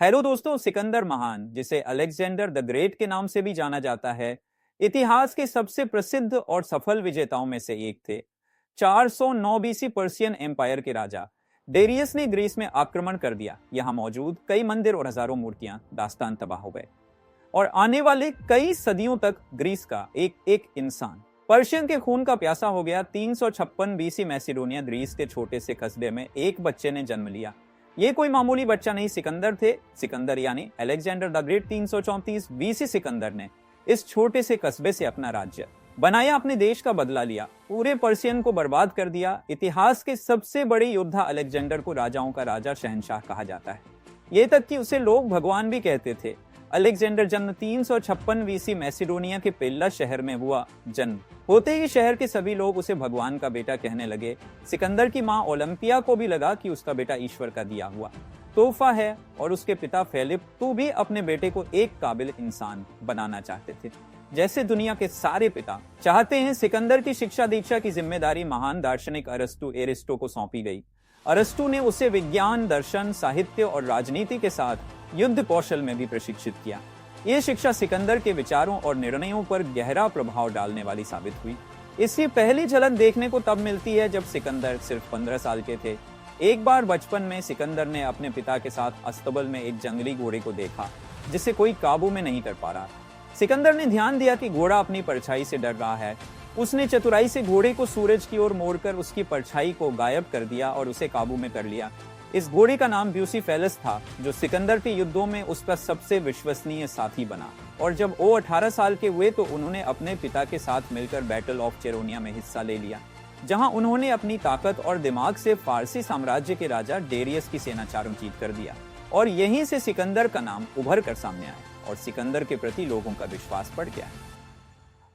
Hello दोस्तों, सिकंदर महान, जिसे अलेक्जेंडर द ग्रेट के नाम से भी जाना जाता है, इतिहास के सबसे प्रसिद्ध और सफल विजेताओं में से एक थे। 409 बीसी पर्शियन एम्पायर के राजा डेरियस ने ग्रीस में आक्रमण कर दिया। यहाँ मौजूद कई मंदिर और हजारों मूर्तियां दास्तान तबाह हो गए और आने वाले कई सदियों तक ग्रीस का एक एक इंसान पर्शियन के खून का प्यासा हो गया। 356 बीसी मैसिडोनिया ग्रीस के छोटे से कस्बे में एक बच्चे ने जन्म लिया। ये कोई मामूली बच्चा नहीं, सिकंदर थे। सिकंदर यानी Alexander the great. 334 BC Sikandar ने इस छोटे से कस्बे से अपना राज्य बनाया, अपने देश का बदला लिया, पूरे पर्शियन को बर्बाद कर दिया। इतिहास के सबसे बड़े योद्धा अलेक्जेंडर को राजाओं का राजा, शहंशाह कहा जाता है। ये तक कि उसे लोग भगवान भी कहते थे। अलेक्जेंडर जन्म 356 बीसी मैसिडोनिया के पेल्ला शहर में हुआ। जन्म होते ही शहर के सभी लोग उसे भगवान का बेटा कहने लगे। सिकंदर की मां ओलंपिया को भी लगा कि उसका बेटा ईश्वर का दिया हुआ तोहफा है और उसके पिता फिलिप तो भी अपने बेटे को एक काबिल इंसान बनाना चाहते थे, जैसे दुनिया के सारे पिता चाहते हैं। सिकंदर की शिक्षा दीक्षा की जिम्मेदारी महान दार्शनिक अरस्तु एरिस्टो को सौंपी गई। अरस्तु ने उसे विज्ञान, दर्शन, साहित्य और राजनीति के साथ युद्ध कौशल में भी प्रशिक्षित किया। ये शिक्षा सिकंदर के विचारों और निर्णयों पर गहरा प्रभाव डालने वाली साबित हुई। इसकी पहली झलक देखने को तब मिलती है जब सिकंदर सिर्फ 15 साल के थे। एक बार बचपन में सिकंदर ने अपने पिता के साथ अस्तबल में एक जंगली घोड़े को देखा जिसे कोई काबू में नहीं कर पा रहा। सिकंदर ने ध्यान दिया कि घोड़ा अपनी परछाई से डर रहा है। उसने चतुराई से घोड़े को सूरज की ओर मोड़कर उसकी परछाई को गायब कर दिया और उसे काबू में कर लिया। इस घोड़े का नाम ब्यूसीफेलस था, जो सिकंदर के युद्धों में उसका सबसे विश्वसनीय साथी बना। और जब वो 18 साल के हुए तो उन्होंने अपने पिता के साथ मिलकर बैटल ऑफ चेरोनिया में हिस्सा ले लिया, जहां उन्होंने अपनी ताकत और दिमाग से फारसी साम्राज्य के राजा डेरियस की सेना चारों-चीत कर दिया। और यहीं से सिकंदर का नाम उभर कर सामने आया और सिकंदर के प्रति लोगों का विश्वास बढ़ गया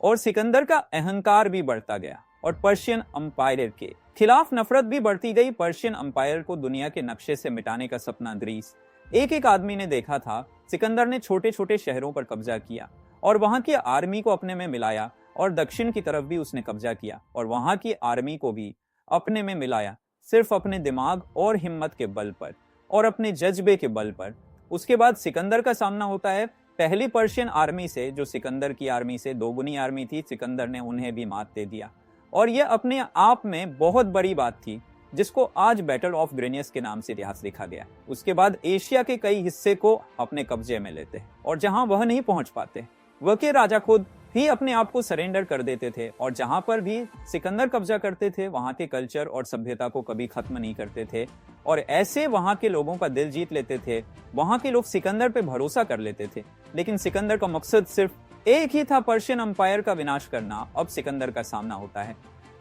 और सिकंदर का अहंकार भी बढ़ता गया और पर्शियन अंपायर के खिलाफ नफरत भी बढ़ती गई। पर्शियन अंपायर को दुनिया के नक्शे से मिटाने का सपना ग्रीस एक एक आदमी ने देखा था। सिकंदर ने छोटे छोटे शहरों पर कब्जा किया और वहां की आर्मी को अपने में मिलाया, और दक्षिण की तरफ भी उसने कब्जा किया और वहां की आर्मी को भी अपने में मिलाया, सिर्फ अपने दिमाग और हिम्मत के बल पर और अपने जज्बे के बल पर। उसके बाद सिकंदर का सामना होता है पहली पर्शियन आर्मी से, जो सिकंदर की आर्मी से दोगुनी आर्मी थी। सिकंदर ने उन्हें भी मात दे दिया और यह अपने आप में बहुत बड़ी बात थी, जिसको आज बैटल ऑफ ग्रेनियस के नाम से इतिहास लिखा गया। उसके बाद एशिया के कई हिस्से को अपने कब्जे में लेते हैं और जहां वह नहीं पहुंच पाते, वह के राजा खुद ही अपने आप को सरेंडर कर देते थे। और जहां पर भी सिकंदर कब्जा करते थे, वहां के कल्चर और सभ्यता को कभी खत्म नहीं करते थे और ऐसे वहां के लोगों का दिल जीत लेते थे। वहां के लोग सिकंदर पे भरोसा कर लेते थे, लेकिन सिकंदर का मकसद सिर्फ एक ही था, पर्शियन अंपायर का विनाश करना। अब सिकंदर का सामना होता है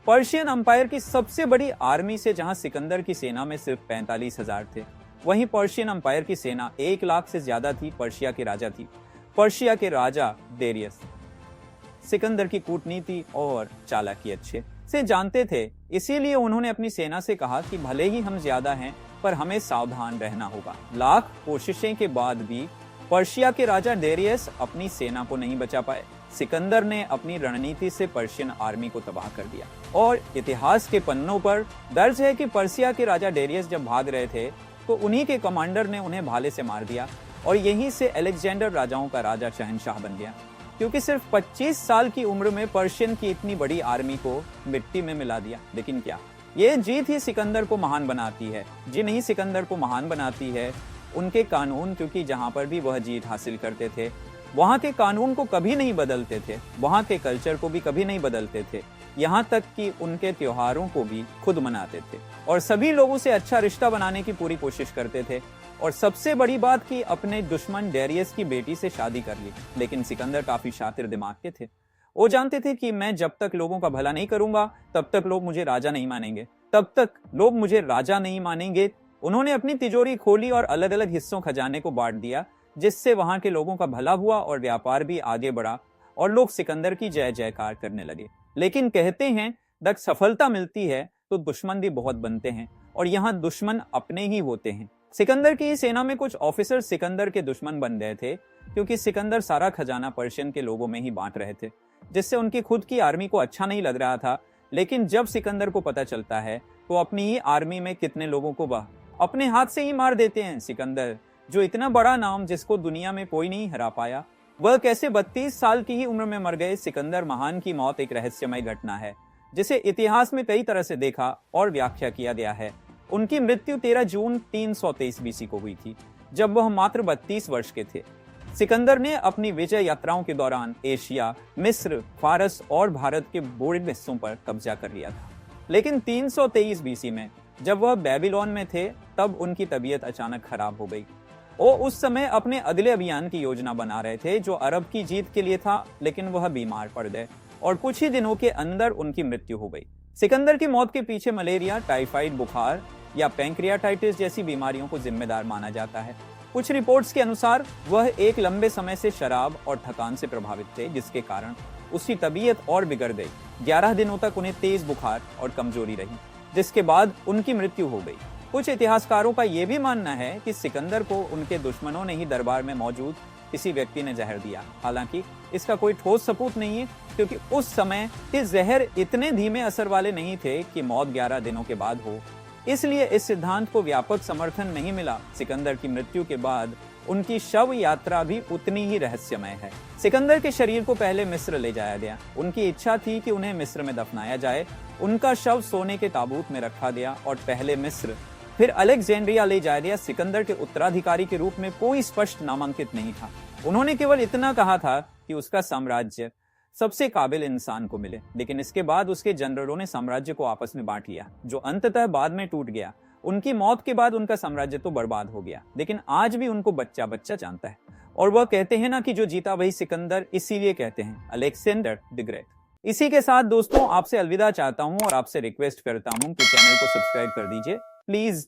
पर्शियन अंपायर की सबसे बड़ी आर्मी से, जहां सिकंदर की सेना में सिर्फ 45,000 थे, वहीं पर्शियन अंपायर की सेना 1 लाख से ज्यादा थी। पर्शिया के राजा थी, पर्शिया के राजा डेरियस सिकंदर की कूटनीति और चालाकी अच्छे से जानते थे, इसीलिए उन्होंने अपनी सेना से कहा कि भले ही हम ज्यादा हैं, पर हमें सावधान रहना होगा। लाख कोशिशें के बाद भी पर्शिया के राजा डेरियस अपनी सेना को नहीं बचा पाए। सिकंदर ने अपनी रणनीति से पर्शियन आर्मी को तबाह कर दिया और इतिहास के पन्नों पर दर्ज है कि पर्शिया के राजा डेरियस जब भाग रहे थे तो उन्हीं के कमांडर ने उन्हें भाले से मार दिया और यहीं से अलेक्जेंडर राजाओं का राजा, शहंशाह बन गया, क्योंकि सिर्फ 25 साल की उम्र में पर्शियन की इतनी बड़ी आर्मी को मिट्टी में मिला दिया। लेकिन क्या ये जीत ही सिकंदर को महान बनाती है? जी नहीं, सिकंदर को महान बनाती है उनके कानून, क्योंकि जहां पर भी वह जीत हासिल करते थे, वहां के कानून को कभी नहीं बदलते थे, वहां के कल्चर को भी कभी नहीं बदलते थे, यहाँ तक कि उनके त्योहारों को भी खुद मनाते थे और सभी लोगों से अच्छा रिश्ता बनाने की पूरी कोशिश करते थे। और सबसे बड़ी बात कि अपने दुश्मन डेरियस की बेटी से शादी कर ली। लेकिन सिकंदर काफी शातिर दिमाग के थे। वो जानते थे कि मैं जब तक लोगों का भला नहीं करूंगा, तब तक लोग मुझे राजा नहीं मानेंगे, तब तक लोग मुझे राजा नहीं मानेंगे। उन्होंने अपनी तिजोरी खोली और अलग अलग हिस्सों खजाने को बांट दिया, जिससे वहां के लोगों का भला हुआ और व्यापार भी आगे बढ़ा और लोग सिकंदर की जय जयकार करने लगे। लेकिन कहते हैं जब सफलता मिलती है तो दुश्मन भी बहुत बनते हैं और यहाँ दुश्मन अपने ही होते हैं। सिकंदर की सेना में कुछ ऑफिसर सिकंदर के दुश्मन बन गए थे, क्योंकि सिकंदर सारा खजाना पर्शियन के लोगों में ही बांट रहे थे, जिससे उनकी खुद की आर्मी को अच्छा नहीं लग रहा था। लेकिन जब सिकंदर को पता चलता है तो अपनी ही आर्मी में कितने लोगों को वह अपने हाथ से ही मार देते हैं। सिकंदर जो इतना बड़ा नाम जिसको दुनिया में कोई नहीं हरा पाया, वह कैसे 32 साल की ही उम्र में मर गए। सिकंदर महान की मौत एक रहस्यमय घटना है जिसे इतिहास में कई तरह से देखा और व्याख्या किया गया है। उनकी मृत्यु 13 जून 323 बीसी को हुई थी, जब वह मात्र 32 वर्ष के थे। सिकंदर ने अपनी विजय यात्राओं के दौरान एशिया, मिस्र, फारस और भारत के बड़े हिस्सों पर कब्जा कर लिया था। लेकिन 323 बीसी में जब वह बेबीलोन में थे, तब उनकी तबीयत अचानक खराब हो गई। वो उस समय अपने अगले अभियान की योजना बना रहे थे जो अरब की जीत के लिए था, लेकिन वह बीमार पड़ गए और कुछ ही दिनों के अंदर उनकी मृत्यु हो गई। सिकंदर की मौत के पीछे मलेरिया, टाइफाइड बुखार या पैंक्रियाटाइटिस जैसी बीमारियों को जिम्मेदार माना जाता है। कुछ रिपोर्ट्स के अनुसार वह एक लंबे समय से शराब और थकान से प्रभावित थे, जिसके कारण उसकी तबीयत और बिगड़ गई। 11 दिनों तक उन्हें तेज बुखार और कमजोरी रही, जिसके बाद उनकी मृत्यु हो गई। कुछ इतिहासकारों का यह भी मानना है कि सिकंदर को उनके दुश्मनों ने ही दरबार में मौजूद किसी व्यक्ति ने जहर दिया। हालांकि इसका कोई ठोस सबूत नहीं है, क्योंकि उस समय ये जहर इतने धीमे असर वाले नहीं थे कि मौत 11 दिनों के बाद हो। इसलिए इस सिद्धांत को व्यापक समर्थन नहीं मिला। सिकंदर की मृत्यु के बाद उनकी शव यात्रा भी उतनी ही रहस्यमय है। सिकंदर के शरीर को पहले मिस्र ले जाया गया। उनकी इच्छा थी कि उन्हें मिस्र में दफनाया जाए। उनका शव सोने के ताबूत में रखा गया और पहले मिस्र फिर अलेक्जेंड्रिया ले जाया गया। सिकंदर के उत्तराधिकारी के रूप में कोई स्पष्ट नामांकित नहीं था। उन्होंने केवल इतना कहा था कि उसका साम्राज्य सबसे काबिल इंसान को मिले, लेकिन इसके बाद उसके जनरलों ने साम्राज्य को आपस में बांट लिया, जो अंततः बाद में टूट गया। उनकी मौत के बाद उनका साम्राज्य तो बर्बाद हो गया, लेकिन आज भी उनको बच्चा बच्चा जानता है। और वह कहते हैं ना कि जो जीता वही सिकंदर, इसीलिए कहते हैं अलेक्जेंडर द ग्रेट। इसी के साथ दोस्तों आपसे अलविदा चाहता हूं और आपसे रिक्वेस्ट करता हूं कि चैनल को सब्सक्राइब कर दीजिए प्लीज।